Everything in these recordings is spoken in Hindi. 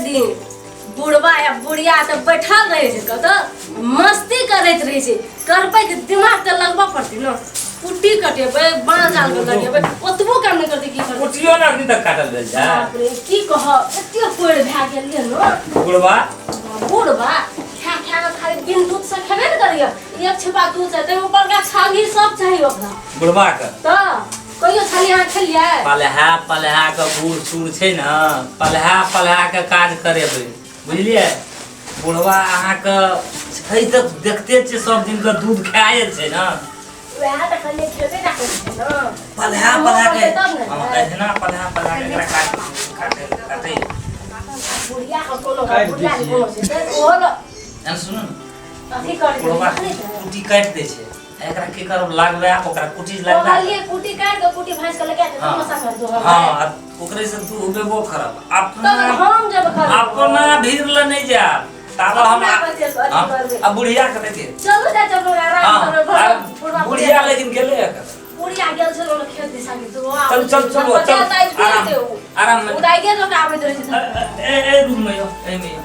दिन बुढ़वा या बुढ़िया तो बैठल रहे छे कत मस्ती करैत रहे छे करबै के दिमाग त लगबा पड़ती न कुट्टी कटेबै बाँस जाल के लगेबै ओतबो काम नहीं करते की करते कुटियो ना अभी तक काटल गेल जा बाप रे की कह एते कोड़ भए गेलिए न बुढ़वा बुढ़वा खा खा के खाली बिन दूध से खेबे न करिए एक छिपा दूध से ते ऊपर का छागी सब चाहिए ओकरा बुढ़वा के त कहियो छली अहाँ खेलिए पलहा के बूढ़ सूढ़ छै न पलहा के काज करेबै बुझलिए बुढ़वा अहाँ के छै त देखते छै सब दिन के दूध खाए छै न वह त खाली खेबे ना करे छै न पलहा के हम एहना पलहा के एकरा काटे बुढ़िया का कोनो बुढ़िया के कोनो छै ओल एन सुन न अथी कर बुढ़वा कुटी काट दे छै एकरा की करब लागबे ओकरा कुटी लागबे कहलिए कुटी काट दो कुटी भैंस के लगा के तमाशा कर दो हां ओकरे से तू होबेबो खराब तो हम जब कर अपना भीड़ ल नहीं जा ताबा हम अब बुढ़िया के देखे चलो जा चलो आराम करो बुढ़िया लेकिन गेले बुढ़िया गेल छलो न खेत दिशा के तो चल आराम में उदाई के लोग आबैत रहे छै ए रूम में यो ए में यो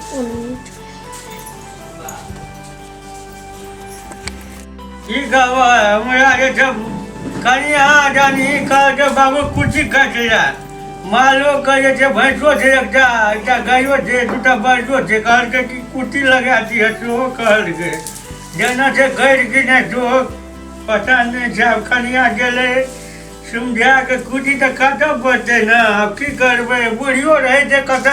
की कहबो हमरा के सब कनिया जानी कह के बाबू कुछ काटला मालो कहे छे भैंसो छे एकटा गायो छे दूटा बरजो छे कहल के की कुटी लगा दी है तो कहल के जेना से गैर के ने तो पता नहीं जब कनिया गेले समझा के कुटी त काटब पड़ते न अब की करबे बुढ़ियो रहे छे कत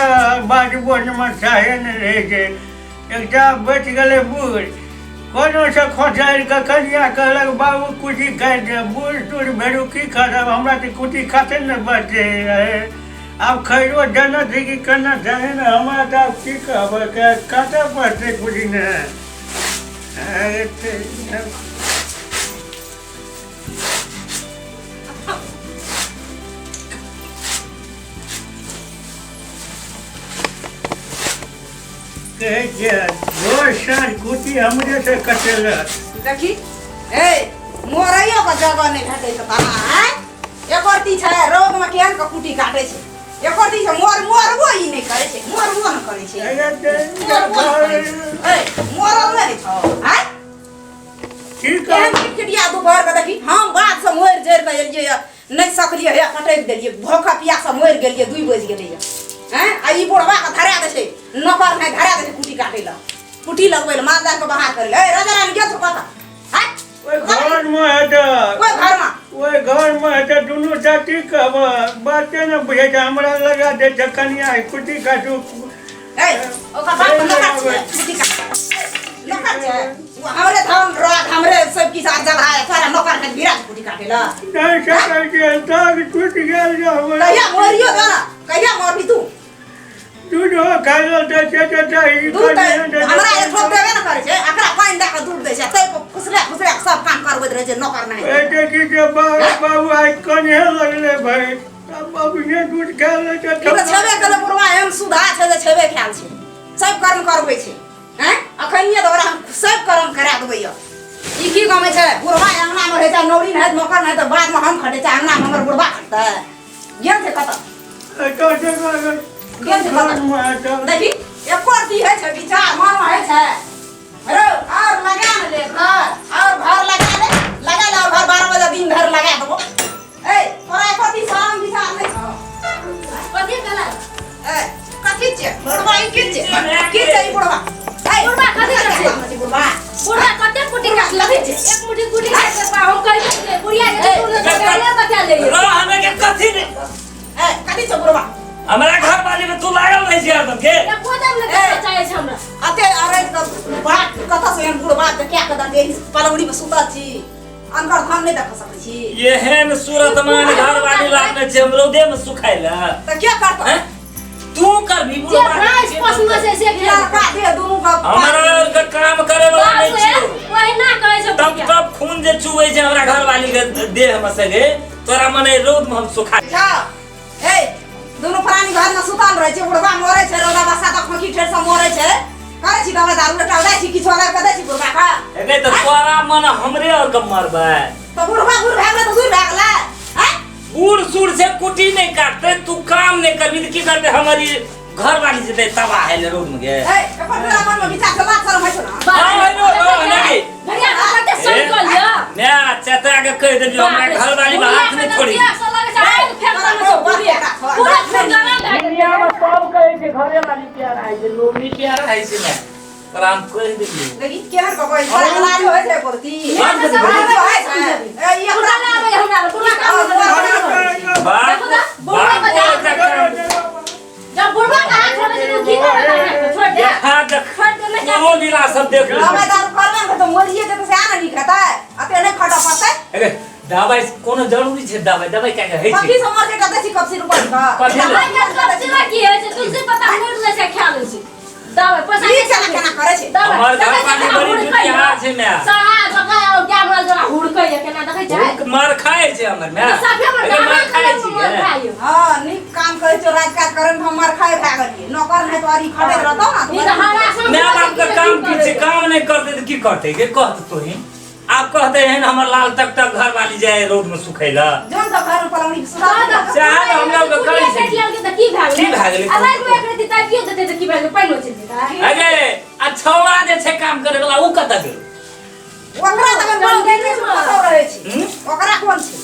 बाजबो न चाहे न रहे छे एकटा बच गेले बूढ़ कोनो से खोचाइल के कनिया कहलक बाबू कुटी काटि दे बूढ़ टूढ़ भेड़ू की करब हमरा तऽ कुटी काटे न बचे आब खैरो जनत कि केना जाने न हमरा तऽ आब की कहब काटे पड़तै कुटी ने कुटी हमरे से कटेला देखी ए मोरैयो का जगह नहीं भेटै त तना है एकरती छै रोग में केहन का कुटी काटे छै एकरती छै मोरबो ई नहीं करे छै मोरबो न करे छै ए मोरल नहीं छौ है ठीक केहन किटिया दुपहर के देखी हम बात से मोर जर के एलिए नहीं सकलिए हे कटैक देलिए भूखा पियासा मोर गेलिए 2 बज गेलै हैं आ ई बुढ़वा के धरा दे छै नौकर नहीं धरा दे छै कुटी काटे ला कुटी लगबै ला माल जाल के बाहर करे ए राजा रानी गेल छ पता है ओए घर में है कोई घर में ओए घर में है दुनू जाति कहब बाते न बुझे छै हमरा लगा दे छै कनिया कुटी काटू ए ओका बाप लगा छै कुटी काट लगा छै हमरे धान रात हमरे सब की साथ जगह है सारा नौकर के बिराज कुटी काटे ला नहीं सकै के ताग टूट गेल जो कहिया मोरियो दाना कहिया मोरबी तू दूध हो खाइलो त चाहिए दूध हमरा एक ठोक देबे न करे छै एकरा पानी दे के दूध दे छै तै खुसरे सब काम करबैत रहे छै नौकर नहीं ए देखी के बाबू आई कने लगले भाई अब बाबू ने दूध खाइलो ई त छबे करे बुढ़वा एम सुधा छै जे छबे खाल छै सब कर्म करबै छै हैं अखनिए तोरा हम सब कर्म करा देबै ई की गमे छै बुढ़वा अंगना में रहै छै नौरी नहीं नौकर नहीं त बाद में हम खटे छै अंगना में हमर बुढ़वा खटतै गेल छै कत गेल छै कत देखी एको दी है छै विचार मन है छै अरे और लगा न ले घर लगा ले और घर 12 बजे दिन भर लगा देबो ए तोरा एको दी शाम विचार नहीं छ कथि कला ए कथि छै बुढ़वा ई की छै ई बुढ़वा बुढ़वा कथि छै बुढ़वा कते कुटी काट लगे छै एक मुट्ठी कुटी काट के हम कहि छै बुढ़िया के तू ने पहले बता ले रो हमें के कथि ने ए कथि छै बुढ़वा हमरा घर वाली में तू लागल नहीं छै एकदम के या कोदम लगे चाहे छै हमरा अते अरे बात कथा से बुढ़वा के क्या कदा दे पलौड़ी में सुता छी अनकर हम नहीं देख सकै छी एहन सूरत मान घर वाली लागने छै हमरोदे में सुखाइला त क्या करत तू कर भी जे प्राइस पसंद से का दे दोनों का हमरा का काम करे वाला नहीं छै वही ना कहै छै तब खून जे चुबै छै हमरा घर वाली के देह में से गे तोरा मने रोद में हम सुखा जा ए दोनों प्राणी घर में सुतल रहे छै बुढ़वा मरे छै रोदा बसा त खोखी ठेर से मरे छै करे छी दवा दारू लटा दै छी किछो अलग कर दै छी बुढ़वा का एगे त तोरा मन हमरे और कम मरबे तो बुढ़वा बुढ़ भागले तो दूर भागला हैं बूढ़ सूढ़ से कुटी नहीं काटते तू काम नहीं करबी तो की करते हमारी घर वाली से तबाह है ले रोड में गे ए अपन मेरा मन में विचार चला शर्म है ना भैया कते सही कर लिया मैं चेता के कह दे हमरा घर वाली बात नहीं छोड़ी पूरा खंडाना दुनिया में सब कहे के घरे वाली प्यार है जे लोग नहीं प्यार है से ना पर हम कह देली लेकिन केहन को कोई लाज होय छै करती ए ये पूरा ना आवे हमरा पूरा काम जब बुढ़वा का हाथ छोड़ दे तू की कर छोड़ दे हां देख छोड़ दे मैं वो लीला सब देख लो हमेदार करबे तो मोरिए के तो से आना नहीं खाता अते नहीं खटा पड़ते अरे दवाई कोनो जरूरी छै दवाई क्या है पक्षी छै समर के कते सी कपसी रुपया का कथी दवाई का सबसे की है से तुलसी पत्ता मोड़ ले से खा ले छी दवाई पैसा ई चला केना करे छै हमर घर वाली बड़ी दुखिया छै मैं सहा जगह और क्या बोल जरा हुड़कै केना देखै छै मार खाए छै हमर मैं साफे में मार खाए छी हां निक काम करे छो राजकाज करे में हमर खाए भा गेलिए नौकर नहीं तो अरी खड़े रहतो ना ई हमारा मैं बाप का काम की छै काम नहीं करते तो की करते के कहत तो ही आप कहते हैं हमर लाल टक टक घर वाली जाए रोड में सुखैला जोन तो घर में पलौनी सुधा चाहे हम लोग करै छै की भाग की भए गेलै? अरे तू एक रति ताकि कियो देते त की भाग पाइन हो छै अरे आ छौड़ा जे छै काम करे वाला उ कत गेल ओकरा तक बोल देने से पतो रहे छै ओकरा कोन छै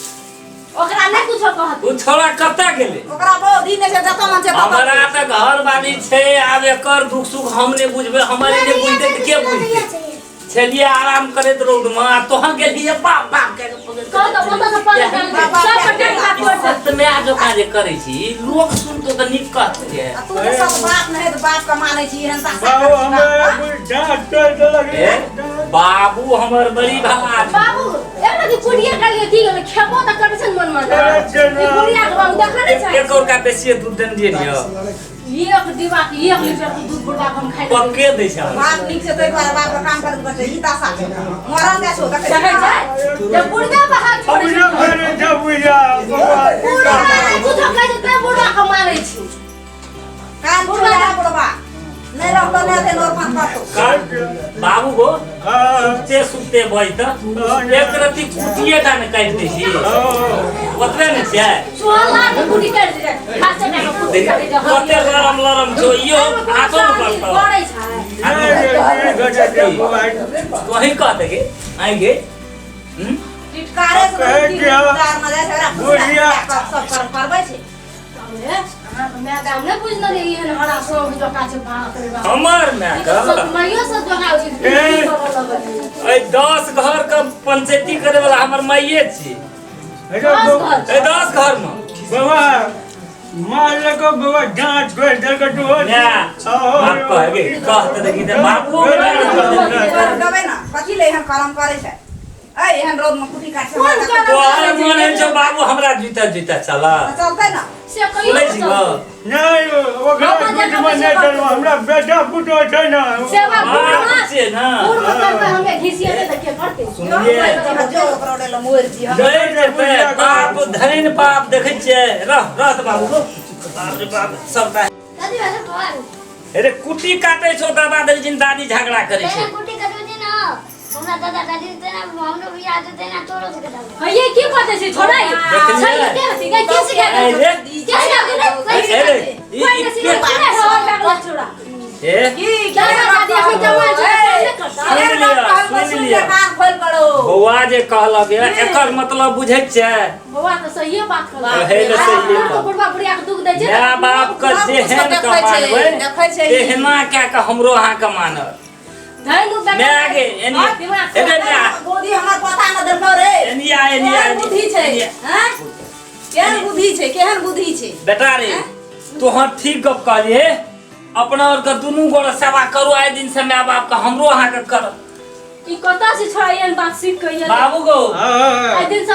ओकरा नै कुछो कहत उ छौड़ा कत गेलै ओकरा बहुत दिन से जतो मन छै हमरा त घर वाली छै आब एकर दुख सुख हम नहीं बुझबे हमरे नहीं बुझते त के बुझते चलिए आराम करे तो रोड में आ तोहन गेलिए बाप बाप के कह तो बोल तो पानी सब पटक हाथ पर सत्य में आज काज करे छी लोग सुन तो निक कहते है तू तो सब बात नहीं तो बाप का माने छी हन बाबू हमरा कोई डांट कर लगे बाबू हमर बड़ी भात बाबू एना की कुड़िया कर लिए की गेल खेबो त करे छै मन मन ई कुड़िया के बाबू देख नै छै एक और का बेसी दूध देन दिए एक दीवा की 1 लीटर दूध बुढ़ा हम खाइ पक्के दै छै बाप निक से तो बार बाप का काम करत बचे ई तासा छै मरल जा छो देखे देखै छै जब बुढ़ा पे हाथ छोड़े अब छै घर जब बुझा बुढ़ा तू तो कहै छै बुढ़ा के मारै छी कान बुढ़ा बुढ़वा नहीं रहतो नहीं ते नोर पान पातो बाबू गो सुते सुते बैठ एक रति कुटिए टा ने काट दै छी ओतबे ने छै सोला के कुटी कर दे खास से का कुटी कर दे कते लरम लरम जो इयो हाथो न करतो पड़ै छै वही कहते के आएंगे टिटकारे से जार में जाय छै बुढ़िया सब कर करबै छै मैं दाम ने बुझ न रही है हरा सो जो का छै बाप रे बाप हमर मैं का मइयो से जोगाउ छै ए 10 घर का पंचायती करे वाला हमर माइये छी ए 10 घर में बाबा माल को बाबा डांट कर दे के तो ना बाप कहे कहते देखी त बापू गबे ना कथी ले हम काम करे छै ए एहन रोड में कुटी काट छै तो अरे मन है जो बाबू हमरा जूता जूता चला चलते ना से कहियो बोले छी गो नहीं वो घर कुछ में नहीं करो हमरा बेटा पुतो छै ना सेवा बुढ़वा से ना बुढ़ मतलब हमें घिसिए दे के करते सुनिए जो ओकरा ले मोर जी हम जय जय बाप धन बाप देखे छे रह त बाबू गो बाप रे बाप सब दादी वाला कौन अरे कुटी काटे छो दादा दादी दादी झगड़ा करे तेरे छे कुटी कटो जी ना हमरा दादा दादी देना हमरो भी याद देना तोरो से कटा ये की बात है छोड़ा सही के हसी के कैसे अरे कैसे अरे कोई किसी ने बात हो छोड़ा ए की क्या दादी हम जमा करता सुन लिया कान खोल करो बौआ जे कहलक एकर मतलब बुझै छै बउआ तो सही बात कर हे ले सही तो बुढ़वा बुढ़िया के दुख दे छै माय बाप के जेहन कमानबै तेहना क्या के हमरो अहाँ के मानब धन उ मैं आगे एनी एबे ना गोदी हमर पता न देखो रे एनी बुद्धि छै हैं केहन बुद्धि छै केहन बुद्धि छै बेटा रे तोहर ठीक गप कहलिए अपना और के दुनू गोड़ सेवा करू आइ दिन से माय बाप के हमरो अहाँ के कर ई कता से छोड़ा एन बात सीख कहिए बाबू गो आई दिन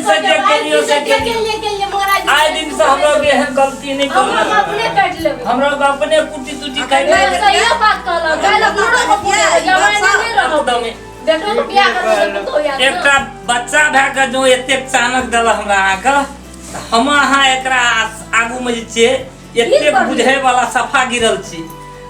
से जे केलियो से के लिए महाराज आइ दिन से हमरा के एहन गलती नहीं हम करू अपने काट लेबे हमरा के अपने कुटी तुटी काट मैं सही बात कहला गाय बुढ़ा को पूरा जवान नहीं रहो दमे देखो तो बियाह कर तो यार एकटा बच्चा भए के जो एतेक चानक देल हमरा अहाँ के हम अहाँ एकरा आगू में जे छियै एतेक बुझै वाला सफा गिरल छी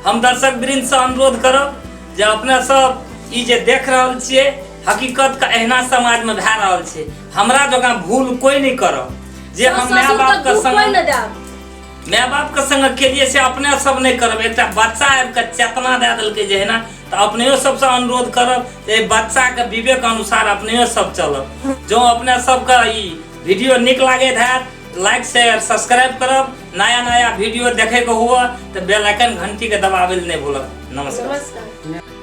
हम दर्शक वृंद से अनुरोध करब जे अपने सब ई जे देख रहल छियै हकीकत का एहना समाज में भए रहल छै हमरा जगह भूल कोई नहीं करब जे हम माय बाप के संग माय बाप के संग केलिए से अपने सब नहीं करब। एक बच्चा आबि के चेतना दे दिलकै जे है ना, तो अपने सबसे अनुरोध करब जे बच्चा के विवेक अनुसार अपने सब चलब। जो अपने सबके ई वीडियो निक लागैत हैत लाइक शेयर सब्सक्राइब करब। नया नया वीडियो देखे के हुआ तो बेल आइकन घंटी के दबावे नहीं भूलब। नमस्कार। नमस्कार।